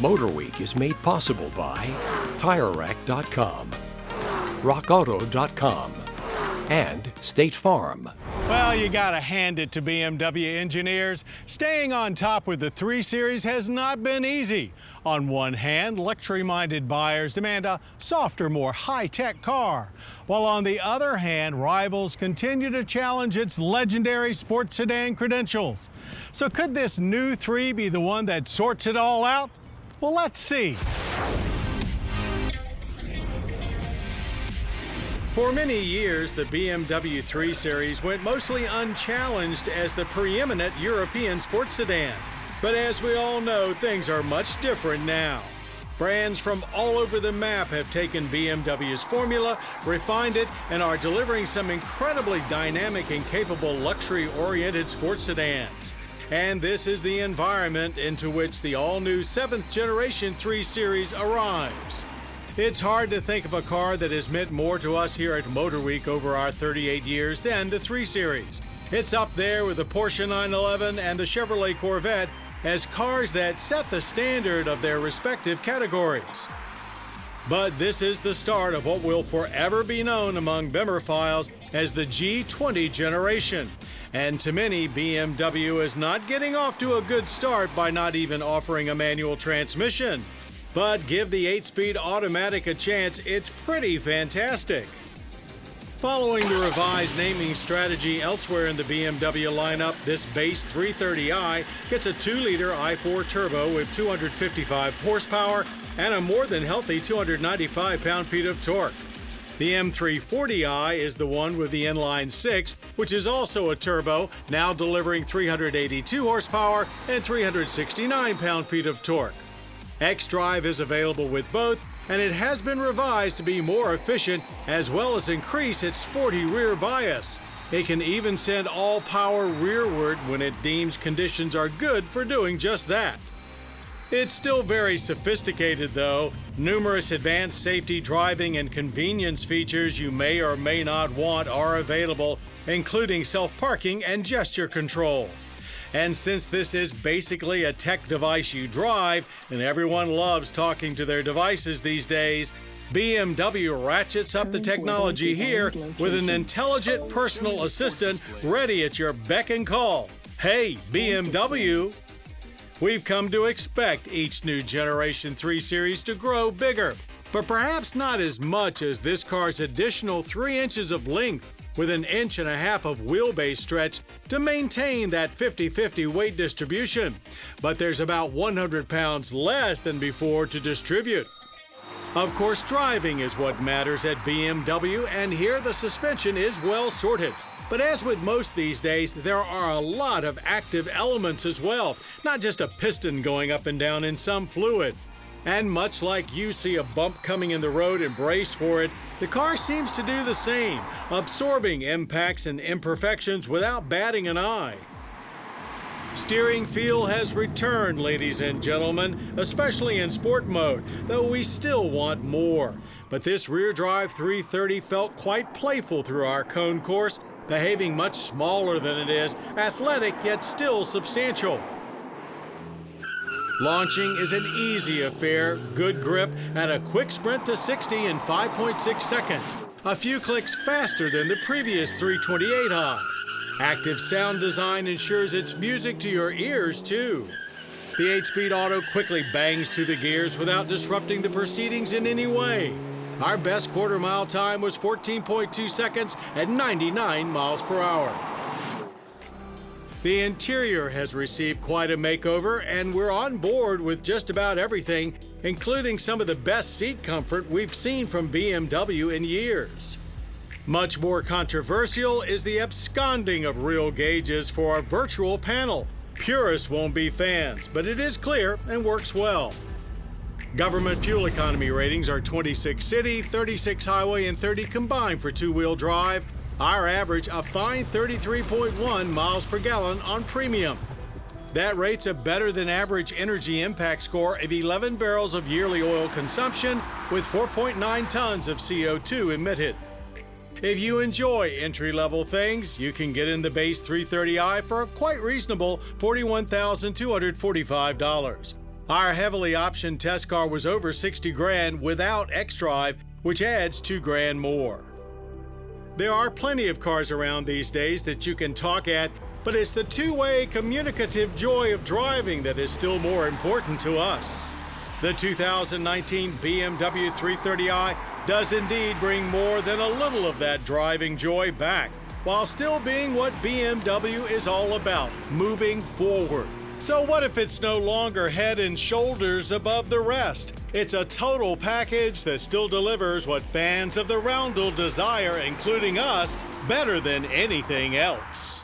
MotorWeek is made possible by TireRack.com, RockAuto.com, and State Farm. Well, you gotta hand it to BMW engineers. Staying on top with the 3 Series has not been easy. On one hand, luxury-minded buyers demand a softer, more high-tech car, while on the other hand, rivals continue to challenge its legendary sports sedan credentials. So could this new 3 be the one that sorts it all out? Well, let's see. For many years, the BMW 3 Series went mostly unchallenged as the preeminent European sports sedan. But as we all know, things are much different now. Brands from all over the map have taken BMW's formula, refined it, and are delivering some incredibly dynamic and capable luxury-oriented sports sedans. And this is the environment into which the all-new 7th generation 3 Series arrives. It's hard to think of a car that has meant more to us here at MotorWeek over our 38 years than the 3 Series. It's up there with the Porsche 911 and the Chevrolet Corvette as cars that set the standard of their respective categories. But this is the start of what will forever be known among Bimmerphiles as the G20 generation. And to many, BMW is not getting off to a good start by not even offering a manual transmission. But give the 8-speed automatic a chance, it's pretty fantastic. Following the revised naming strategy elsewhere in the BMW lineup, this base 330i gets a 2-liter i4 turbo with 255 horsepower and a more than healthy 295 pound-feet of torque. The M340i is the one with the inline 6, which is also a turbo, now delivering 382 horsepower and 369 pound-feet of torque. xDrive is available with both, and it has been revised to be more efficient as well as increase its sporty rear bias. It can even send all power rearward when it deems conditions are good for doing just that. It's still very sophisticated though. Numerous advanced safety, driving, and convenience features you may or may not want are available, including self-parking and gesture control. And since this is basically a tech device you drive, and everyone loves talking to their devices these days, BMW ratchets up the technology here with an intelligent personal assistant ready at your beck and call. Hey, BMW! We've come to expect each new Generation 3 Series to grow bigger, but perhaps not as much as this car's additional 3 inches of length with 1.5 inches of wheelbase stretch to maintain that 50-50 weight distribution. But there's about 100 pounds less than before to distribute. Of course, driving is what matters at BMW, and here the suspension is well sorted. But as with most these days, there are a lot of active elements as well, not just a piston going up and down in some fluid. And much like you see a bump coming in the road and brace for it, the car seems to do the same, absorbing impacts and imperfections without batting an eye. Steering feel has returned, ladies and gentlemen, especially in sport mode, though we still want more. But this rear-drive 330 felt quite playful through our cone course, behaving much smaller than it is, athletic yet still substantial. Launching is an easy affair, good grip, and a quick sprint to 60 in 5.6 seconds, a few clicks faster than the previous 328i. Active sound design ensures it's music to your ears, too. The 8-speed auto quickly bangs through the gears without disrupting the proceedings in any way. Our best quarter-mile time was 14.2 seconds at 99 miles per hour. The interior has received quite a makeover, and we're on board with just about everything, including some of the best seat comfort we've seen from BMW in years. Much more controversial is the absconding of real gauges for a virtual panel. Purists won't be fans, but it is clear and works well. Government fuel economy ratings are 26 city, 36 highway, and 30 combined for two-wheel drive. Our average a fine 33.1 miles per gallon on premium. That rate's a better than average energy impact score of 11 barrels of yearly oil consumption with 4.9 tons of CO2 emitted. If you enjoy entry-level things, you can get in the base 330i for a quite reasonable $41,245. Our heavily optioned test car was over 60 grand without xDrive, which adds 2 grand more. There are plenty of cars around these days that you can talk at, but it's the two-way communicative joy of driving that is still more important to us. The 2019 BMW 330i does indeed bring more than a little of that driving joy back, while still being what BMW is all about, moving forward. So what if it's no longer head and shoulders above the rest? It's a total package that still delivers what fans of the roundel desire, including us, better than anything else.